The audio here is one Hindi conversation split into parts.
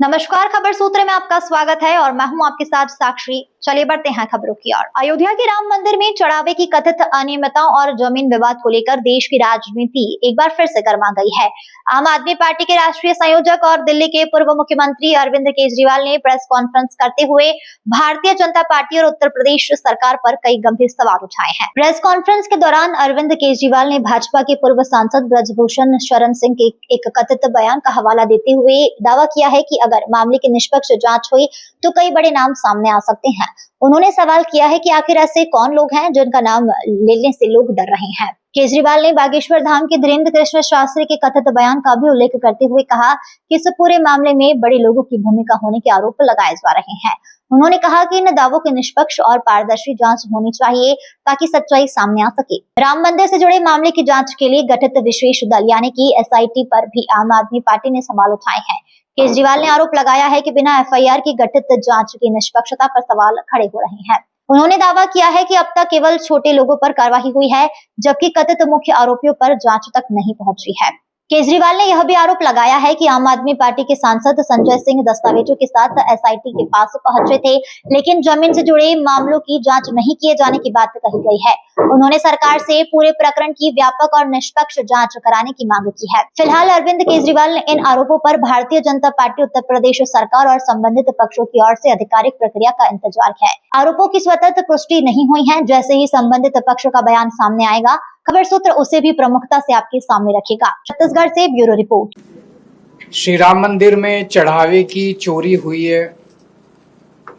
नमस्कार, खबर सूत्र में आपका स्वागत है और मैं हूं आपके साथ साक्षी। चलिए बढ़ते हैं खबरों की ओर। अयोध्या के राम मंदिर में चढ़ावे की कथित अनियमितताओं और जमीन विवाद को लेकर देश की राजनीति एक बार फिर से गर्मा गई है। आम आदमी पार्टी के राष्ट्रीय संयोजक और दिल्ली के पूर्व मुख्यमंत्री अरविंद केजरीवाल ने प्रेस कॉन्फ्रेंस करते हुए भारतीय जनता पार्टी और उत्तर प्रदेश सरकार पर कई गंभीर सवाल उठाए हैं। प्रेस कॉन्फ्रेंस के दौरान अरविंद केजरीवाल ने भाजपा के पूर्व सांसद ब्रजभूषण शरण सिंह के एक कथित बयान का हवाला देते हुए दावा किया है कि अगर मामले की निष्पक्ष जांच हुई तो कई बड़े नाम सामने आ सकते हैं। उन्होंने सवाल किया है कि आखिर ऐसे कौन लोग हैं जिनका नाम लेने से लोग डर रहे हैं। केजरीवाल ने बागेश्वर धाम के धीरेन्द्र कृष्ण शास्त्री के कथित बयान का भी उल्लेख करते हुए कहा कि इस पूरे मामले में बड़े लोगों की भूमिका होने के आरोप लगाए जा रहे हैं। उन्होंने कहा कि इन दावों की निष्पक्ष और पारदर्शी जांच होनी चाहिए ताकि सच्चाई सामने आ सके। राम मंदिर से जुड़े मामले की जांच के लिए गठित विशेष दल यानी कि एसआईटी पर भी आम आदमी पार्टी ने सवाल उठाए हैं। केजरीवाल ने आरोप लगाया है कि बिना एफआईआर की गठित जांच की निष्पक्षता पर सवाल खड़े हो रहे हैं। उन्होंने दावा किया है कि अब तक केवल छोटे लोगों पर कार्रवाई हुई है, जबकि कथित मुख्य आरोपियों पर जांच तक नहीं पहुंची है। केजरीवाल ने यह भी आरोप लगाया है कि आम आदमी पार्टी के सांसद संजय सिंह दस्तावेजों के साथ एसआईटी के पास पहुंचे थे, लेकिन जमीन से जुड़े मामलों की जांच नहीं किए जाने की बात कही गई है। उन्होंने सरकार से पूरे प्रकरण की व्यापक और निष्पक्ष जांच कराने की मांग की है। फिलहाल अरविंद केजरीवाल ने इन आरोपों पर भारतीय जनता पार्टी उत्तर प्रदेश सरकार और संबंधित पक्षों की ओर से आधिकारिक प्रक्रिया का इंतजार किया है। आरोपों की स्वतः पुष्टि नहीं हुई है। जैसे ही संबंधित पक्ष का बयान सामने आएगा, खबर सूत्र उसे भी प्रमुखता से आपके सामने रखेगा। छत्तीसगढ़ से ब्यूरो रिपोर्ट। श्री राम मंदिर में चढ़ावे की चोरी हुई है,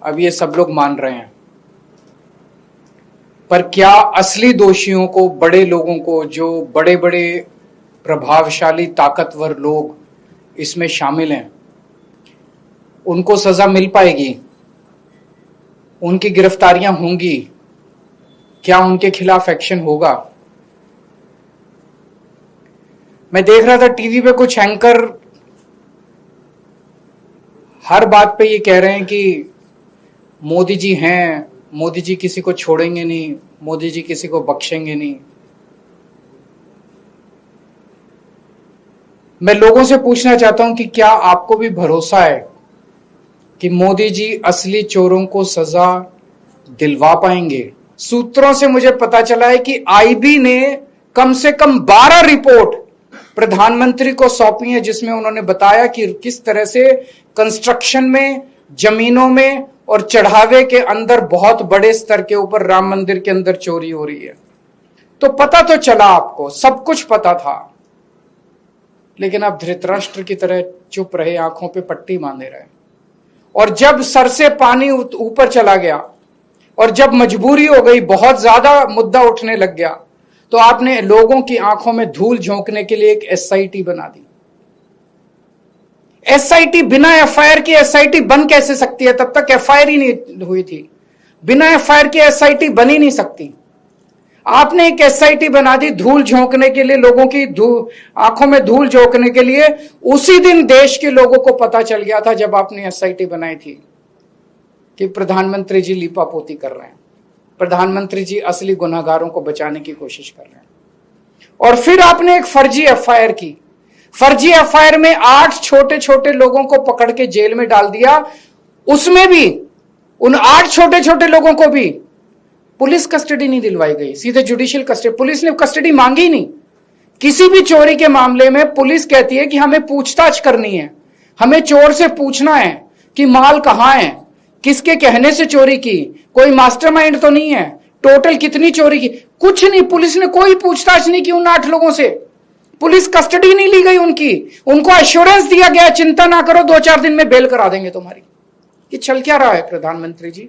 अब ये सब लोग मान रहे हैं, पर क्या असली दोषियों को, बड़े लोगों को, जो बड़े बड़े प्रभावशाली ताकतवर लोग इसमें शामिल हैं, उनको सजा मिल पाएगी? उनकी गिरफ्तारियां होंगी? क्या उनके खिलाफ एक्शन होगा? मैं देख रहा था टीवी पे कुछ एंकर हर बात पे ये कह रहे हैं कि मोदी जी हैं, मोदी जी किसी को छोड़ेंगे नहीं, मोदी जी किसी को बख्शेंगे नहीं। मैं लोगों से पूछना चाहता हूं कि क्या आपको भी भरोसा है कि मोदी जी असली चोरों को सजा दिलवा पाएंगे? सूत्रों से मुझे पता चला है कि आईबी ने कम से कम 12 रिपोर्ट प्रधानमंत्री को सौंपी है, जिसमें उन्होंने बताया कि किस तरह से कंस्ट्रक्शन में, जमीनों में और चढ़ावे के अंदर बहुत बड़े स्तर के ऊपर राम मंदिर के अंदर चोरी हो रही है। तो पता तो चला, आपको सब कुछ पता था, लेकिन आप धृतराष्ट्र की तरह चुप रहे, आंखों पे पट्टी बांधे रहे। और जब सर से पानी ऊपर चला गया और जब मजबूरी हो गई, बहुत ज्यादा मुद्दा उठने लग गया, तो आपने लोगों की आंखों में धूल झोंकने के लिए एक एसआईटी बना दी। एसआईटी बिना एफआईआर की एसआईटी बन कैसे सकती है? तब तक एफआईआर ही नहीं हुई थी। बिना एफआईआर की एसआईटी बन ही नहीं सकती। आपने एक एसआईटी बना दी धूल झोंकने के लिए, लोगों की आंखों में धूल झोंकने के लिए। उसी दिन देश के लोगों को पता चल गया था, जब आपने एसआईटी बनाई थी, कि प्रधानमंत्री जी लीपापोती कर रहे हैं, प्रधानमंत्री जी असली गुनहगारों को बचाने की कोशिश कर रहे हैं। और फिर आपने एक फर्जी एफआईआर की। फर्जी एफआईआर में 8 छोटे छोटे लोगों को पकड़ के जेल में डाल दिया। उसमें भी उन 8 छोटे छोटे लोगों को भी पुलिस कस्टडी नहीं दिलवाई गई, सीधे जुडिशियल कस्टडी। पुलिस ने कस्टडी मांगी नहीं। किसी भी चोरी के मामले में पुलिस कहती है कि हमें पूछताछ करनी है, हमें चोर से पूछना है कि माल कहां है, किसके कहने से चोरी की, कोई मास्टरमाइंड तो नहीं है, टोटल कितनी चोरी की, कुछ नहीं। पुलिस ने कोई पूछताछ नहीं की उन 8 लोगों से। पुलिस कस्टडी नहीं ली गई उनकी। उनको एश्योरेंस दिया गया, चिंता ना करो, 2-4 दिन में बेल करा देंगे तुम्हारी। ये चल क्या रहा है प्रधानमंत्री जी?